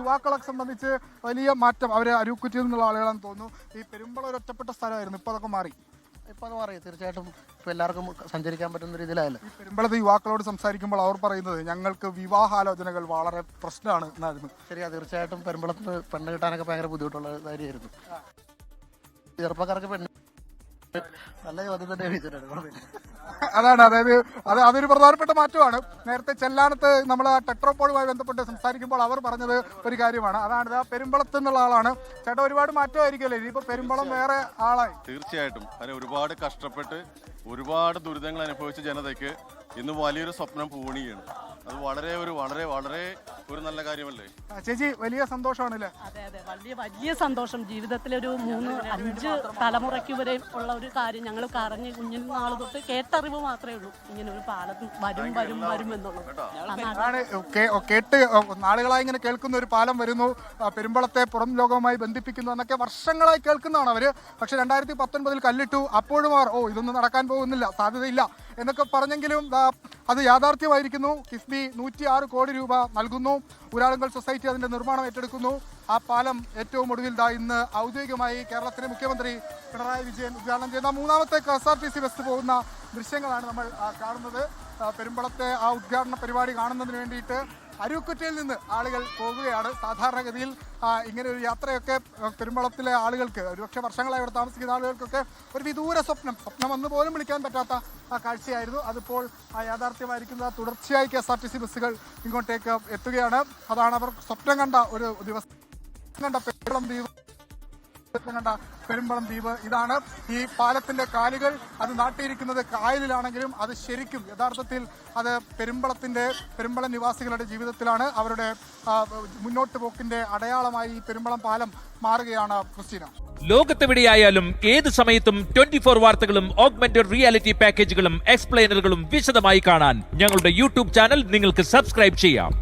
യുവാക്കളെ സംബന്ധിച്ച് വലിയ മാറ്റം. അവർ അരുക്കുറ്റിയിൽ നിന്നുള്ള ആളുകളാണെന്ന് തോന്നുന്നു. ഈ പെരുമ്പളം ഒരു ഒറ്റപ്പെട്ട സ്ഥലമായിരുന്നു, ഇപ്പോൾ അതൊക്കെ മാറി. ഇപ്പോൾ അത് മാറി, തീർച്ചയായിട്ടും ഇപ്പോൾ എല്ലാവർക്കും സഞ്ചരിക്കാൻ പറ്റുന്ന രീതിയിലായല്ലോ. ഈ പെരുമ്പളത്ത് യുവാക്കളോട് സംസാരിക്കുമ്പോൾ അവർ പറയുന്നത് ഞങ്ങൾക്ക് വിവാഹാലോചനകൾ വളരെ പ്രശ്നമാണ് എന്നായിരുന്നു. ശരിയാ, തീർച്ചയായിട്ടും പെരുമ്പളത്ത് പെണ്ണ് കിട്ടാനൊക്കെ ഭയങ്കര ബുദ്ധിമുട്ടുള്ള കാര്യമായിരുന്നു. ചെറുപ്പക്കാർക്ക് പെണ്ണ് നല്ല ചോദ്യം തന്നെ ചോദിച്ചിട്ടുണ്ട്. അതാണ്, അതൊരു പ്രധാനപ്പെട്ട മാറ്റമാണ്. നേരത്തെ ചെല്ലാനത്ത് നമ്മൾ ടെട്രോപോളുമായി ബന്ധപ്പെട്ട് സംസാരിക്കുമ്പോൾ അവർ പറഞ്ഞത് ഒരു കാര്യമാണ്. അതാണ് പെരുമ്പളത്ത് നിന്നുള്ള ആളാണ്. ചേട്ടാ, ഒരുപാട് മാറ്റമായിരിക്കുമല്ലേ ഇനിയിപ്പോ പെരുമ്പളം വേറെ ആളായി? തീർച്ചയായിട്ടും. അതിന് ഒരുപാട് കഷ്ടപ്പെട്ട് ഒരുപാട് ദുരിതങ്ങൾ അനുഭവിച്ച ജനതയ്ക്ക് ഇന്ന് വലിയൊരു സ്വപ്നം പൂണിയാണ്. അത് വളരെ ഒരു നല്ല കാര്യമല്ലേ ചേച്ചി? വലിയ സന്തോഷമാണല്ലേ? അതെ, വലിയ സന്തോഷം. ജീവിതത്തിലൊരു 3-5 തലമുറയ്ക്ക് വരെ ഉള്ള ഒരു കാര്യം ഞങ്ങൾ കറഞ്ഞ് കുഞ്ഞിൽ നാൾ തൊട്ട് കേട്ടറിവ് മാത്രമേ ഉള്ളൂ. ഇങ്ങനെ ഒരു പാലം വരും എന്നുള്ളത്. കേട്ട് നാളുകളായി ഇങ്ങനെ കേൾക്കുന്ന ഒരു പാലം വരുന്നു, പെരുമ്പളത്തെ പുറം ലോകവുമായി ബന്ധിപ്പിക്കുന്നു എന്നൊക്കെ വർഷങ്ങളായി കേൾക്കുന്നതാണ് അവര്. പക്ഷെ 2019 കല്ലിട്ടു. അപ്പോഴും അവർ ഇതൊന്നും നടക്കാൻ പോകുന്നില്ല, സാധ്യതയില്ല എന്നൊക്കെ പറഞ്ഞെങ്കിലും അത് യാഥാർത്ഥ്യമായിരിക്കുന്നു. കിഫ്ബി 106 കോടി രൂപ നൽകുന്നു. ഊരാളുങ്കൽ സൊസൈറ്റി അതിന്റെ നിർമ്മാണം ഏറ്റെടുക്കുന്നു. ആ പാലം ഏറ്റവും ഒടുവിൽ ഇന്ന് ഔദ്യോഗികമായി കേരളത്തിലെ മുഖ്യമന്ത്രി പിണറായി വിജയൻ ഉദ്ഘാടനം ചെയ്യുന്ന 3ാമത്തെ KSRTC ബസ് പോകുന്ന ദൃശ്യങ്ങളാണ് നമ്മൾ കാണുന്നത്. പെരുമ്പളത്തെ ആ ഉദ്ഘാടന പരിപാടി കാണുന്നതിന് വേണ്ടിയിട്ട് അരുക്കുറ്റിയിൽ നിന്ന് ആളുകൾ പോകുകയാണ്. സാധാരണഗതിയിൽ ഇങ്ങനെ ഒരു യാത്രയൊക്കെ പെരുമ്പളത്തിലെ ആളുകൾക്ക്, ഒരുപക്ഷെ വർഷങ്ങളായി ഇവിടെ താമസിക്കുന്ന ആളുകൾക്കൊക്കെ ഒരു വിദൂര സ്വപ്നം എന്ന് പോലും വിളിക്കാൻ പറ്റാത്ത കാഴ്ചയായിരുന്നു. അതിപ്പോൾ യാഥാർത്ഥ്യമായിരിക്കുന്ന തുടർച്ചയായി KSRTC ബസ്സുകൾ ഇങ്ങോട്ടേക്ക് എത്തുകയാണ്. അതാണ് അവർ സ്വപ്നം കണ്ട ഒരു ദിവസം കണ്ട പെരുമ്പളം ദ്വീപ്. ഇതാണ് ഈ പാലത്തിന്റെ കാലുകൾ. അത് നാട്ടിയിരിക്കുന്നത് കായലിലാണെങ്കിലും അത് ശരിക്കും യഥാർത്ഥത്തിൽ അത് പെരുമ്പളം നിവാസികളുടെ ജീവിതത്തിലാണ്. അവരുടെ മുന്നോട്ട് പോക്കിന്റെ അടയാളമായി ഈ പെരുമ്പളം പാലം മാറുകയാണ്. ക്രിസ്റ്റീന, ലോകത്തെവിടെയായാലും ഏത് സമയത്തും 24 വാർത്തകളും ഓഗ്മെന്റഡ് റിയാലിറ്റി പാക്കേജുകളും എക്സ്പ്ലെയിനറുകളും വിശദമായി കാണാൻ ഞങ്ങളുടെ യൂട്യൂബ് ചാനൽ നിങ്ങൾക്ക് സബ്സ്ക്രൈബ് ചെയ്യാം.